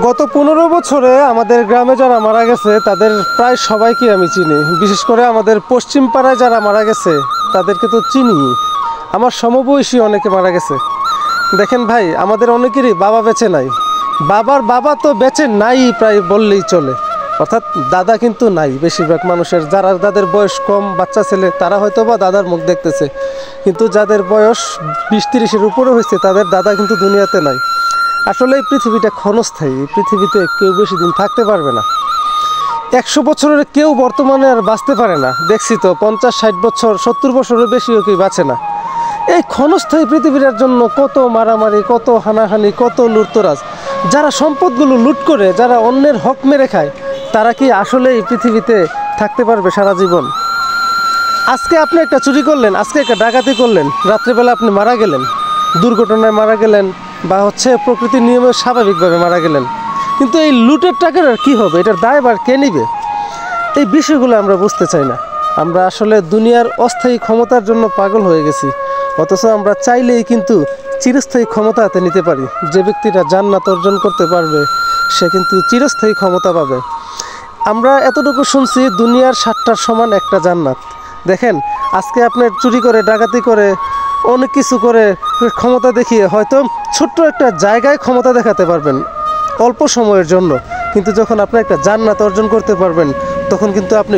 গত 15 বছরে আমাদের গ্রামে যারা মারা গেছে তাদের প্রায় সবাইকে আমি চিনি। বিশেষ করে আমাদের পশ্চিম পাড়ায় যারা মারা গেছে তাদেরকে তো চিনি। আমার সমবয়সী অনেকে মারা গেছে। দেখেন ভাই, আমাদের অনেকেরই বাবা বেঁচে নাই, বাবার বাবা তো বেঁচে নাই প্রায় বললেই চলে, অর্থাৎ দাদা কিন্তু নাই। বেশিরভাগ মানুষের যারা যাদের বয়স কম, বাচ্চা ছেলে, তারা হয়তো বা দাদার মুখ দেখতেছে, কিন্তু যাদের বয়স 20-30-এর উপরে হয়েছে তাদের দাদা কিন্তু দুনিয়াতে নাই। আসলে এই পৃথিবীটা ক্ষণস্থায়ী, এই পৃথিবীতে কেউ বেশি দিন থাকতে পারবে না। 100 বছরের কেউ বর্তমানে আর বাঁচতে পারে না। দেখছি তো 50-60 বছর, 70 বছরের বেশিও কেউ বাঁচে না। এই ক্ষণস্থায়ী পৃথিবীর জন্য কত মারামারি, কত হানাহানি, কত লুটতরাজ। যারা সম্পদগুলো লুট করে, যারা অন্যের হক মেরে খায়, তারা কি আসলে এই পৃথিবীতে থাকতে পারবে সারা জীবন? আজকে আপনি একটা চুরি করলেন, আজকে একটা ডাকাতি করলেন, রাত্রেবেলা আপনি মারা গেলেন, দুর্ঘটনায় মারা গেলেন, বা প্রকৃতির নিয়মে স্বাভাবিকভাবে মারা গেলেন, কিন্তু এই লুটের টাকার আর কী হবে? এটার দায়ভার কে নেবে? এই বিষয়গুলো আমরা বুঝতে চাই না। আমরা আসলে দুনিয়ার অস্থায়ী ক্ষমতার জন্য পাগল হয়ে গেছি, অথচ আমরা চাইলেই কিন্তু চিরস্থায়ী ক্ষমতা হাতে নিতে পারি। যে ব্যক্তিটা জান্নাত অর্জন করতে পারবে সে কিন্তু চিরস্থায়ী ক্ষমতা পাবে। আমরা এতটুকু শুনছি, দুনিয়ার 7টার সমান একটা জান্নাত। দেখেন, আজকে আপনার চুরি করে, ডাকাতি করে, অনেক কিছু করে ক্ষমতা দেখিয়ে হয়তো ছোট্ট একটা জায়গায় ক্ষমতা দেখাতে পারবেন অল্প সময়ের জন্য, কিন্তু যখন আপনি একটা জান্নাত অর্জন করতে পারবেন তখন কিন্তু আপনি